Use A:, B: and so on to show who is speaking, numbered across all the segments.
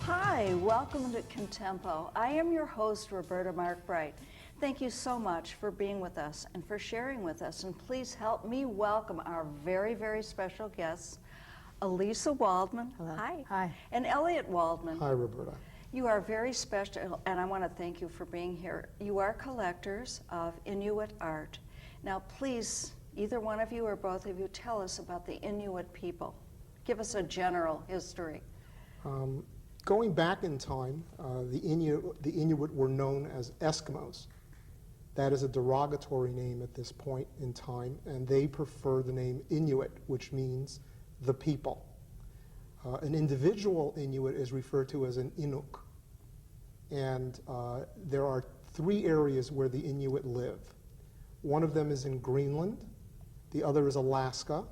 A: Hi, welcome to Contempo. I am your host, Roberta Markbright. Thank you so much for being with us and for sharing with us. And please help me welcome our very, very special guests, Elisa Waldman.
B: Hello.
A: Hi.
B: Hi.
A: And Elliot Waldman.
C: Hi, Roberta.
A: You are very special, and I want to thank you for being here. You are collectors of Inuit art. Now, please, either one of you or both of you, tell us about the Inuit people. Give us a general history.
C: Going back in time, the Inuit were known as Eskimos. That is a derogatory name at this point in time, and they prefer the name Inuit, which means the people. An individual Inuit is referred to as an Inuk. And there are three areas where the Inuit live. One of them is in Greenland, the other is Alaska,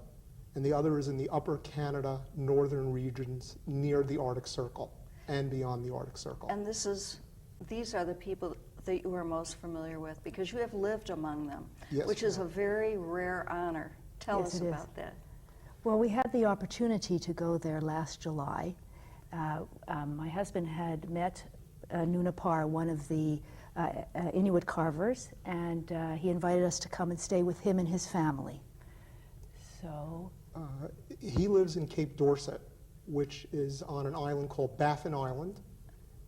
C: and the other is in the upper Canada northern regions near the Arctic Circle and beyond the Arctic Circle.
A: And these are the people that you are most familiar with because you have lived among them,
C: Yes,
A: which is a very rare honor. Tell
B: Yes,
A: us
B: it is.
A: about that.
B: Well, we had the opportunity to go there last July. My husband had met Nunapar, one of the Inuit carvers, and he invited us to come and stay with him and his family. So,
C: He lives in Cape Dorset, which is on an island called Baffin Island,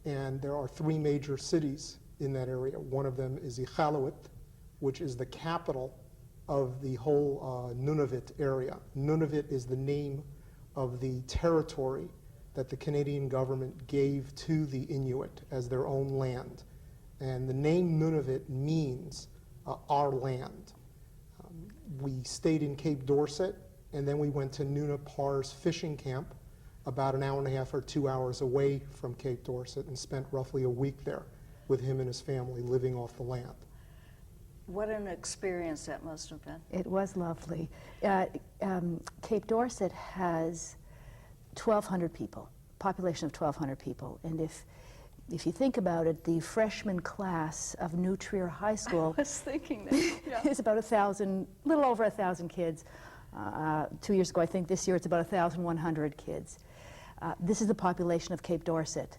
C: and there are three major cities in that area. One of them is Iqaluit, which is the capital of the whole Nunavut area. Nunavut is the name of the territory that the Canadian government gave to the Inuit as their own land. And the name Nunavut means our land. We stayed in Cape Dorset, and then we went to Nunapar's fishing camp, about an hour and a half or 2 hours away from Cape Dorset, and spent roughly a week there with him and his family living off the land.
A: What an experience that must have been.
B: it was lovely. Cape Dorset has 1,200 people, population of 1,200 people, and if you think about it, the freshman class of New Trier High School
A: I was thinking that. Yeah.
B: is about 1,000, little over 1,000 kids. 2 years ago, I think this year it's about 1,100 kids. This is the population of Cape Dorset.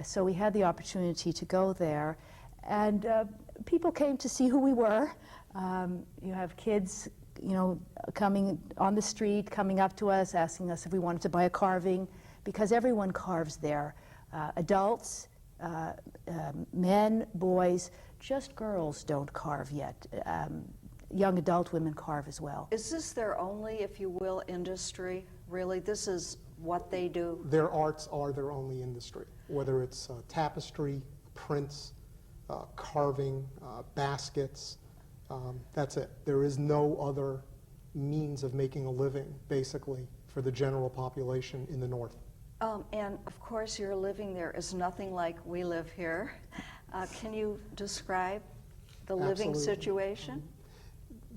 B: So we had the opportunity to go there, and people came to see who we were. You have kids, coming on the street, coming up to us, asking us if we wanted to buy a carving, because everyone carves there. Adults, men, boys, just girls don't carve yet. Young adult women carve as well.
A: Is this their only, if you will, industry? Really, this is what they do?
C: Their arts are their only industry, whether it's tapestry, prints, carving, baskets. That's it. There is no other means of making a living, basically, for the general population in the north.
A: And of course, your living there is nothing like we live here. Can you describe the living
C: Absolutely.
A: situation?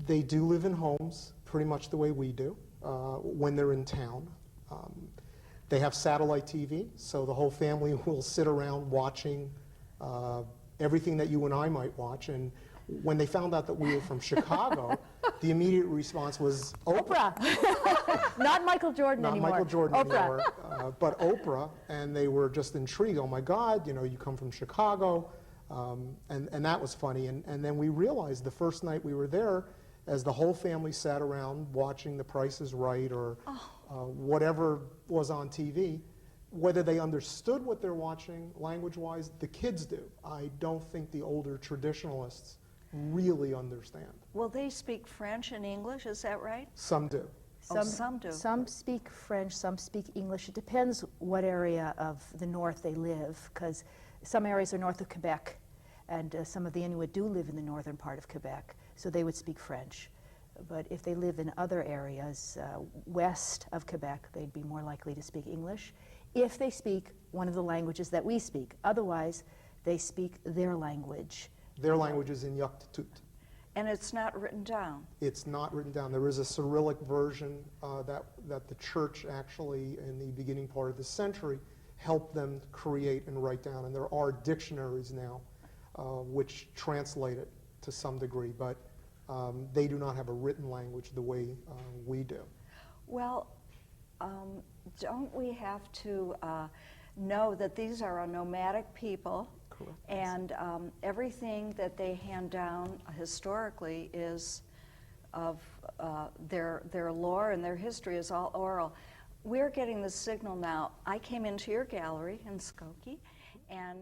C: They do live in homes, pretty much the way we do, when they're in town. They have satellite TV, so the whole family will sit around watching everything that you and I might watch. And when they found out that we were from Chicago, the immediate response was Oprah.
B: Not Michael Jordan
C: Not
B: anymore.
C: Michael Jordan
B: Oprah.
C: anymore, but Oprah, and they were just intrigued. Oh my God, you come from Chicago, and that was funny. And then we realized the first night we were there, as the whole family sat around watching The Price is Right or whatever was on TV, whether they understood what they're watching language-wise, the kids do. I don't think the older traditionalists really understand.
A: Well, they speak French and English, is that right?
C: Some do.
A: Some do.
B: Some speak French, some speak English. It depends what area of the north they live, because some areas are north of Quebec, and some of the Inuit do live in the northern part of Quebec, so they would speak French. But if they live in other areas west of Quebec, they'd be more likely to speak English, if they speak one of the languages that we speak. Otherwise, they speak their language.
C: Their language is Inuktitut.
A: And it's not written down.
C: It's not written down. There is a Cyrillic version that the church actually, in the beginning part of the century, helped them create and write down. And there are dictionaries now which translate it to some degree, but they do not have a written language the way we do.
A: Well, don't we have to know that these are a nomadic people.
C: Correct.
A: And everything that they hand down historically is of their lore and their history is all oral. We're getting the signal now. I came into your gallery in Skokie, and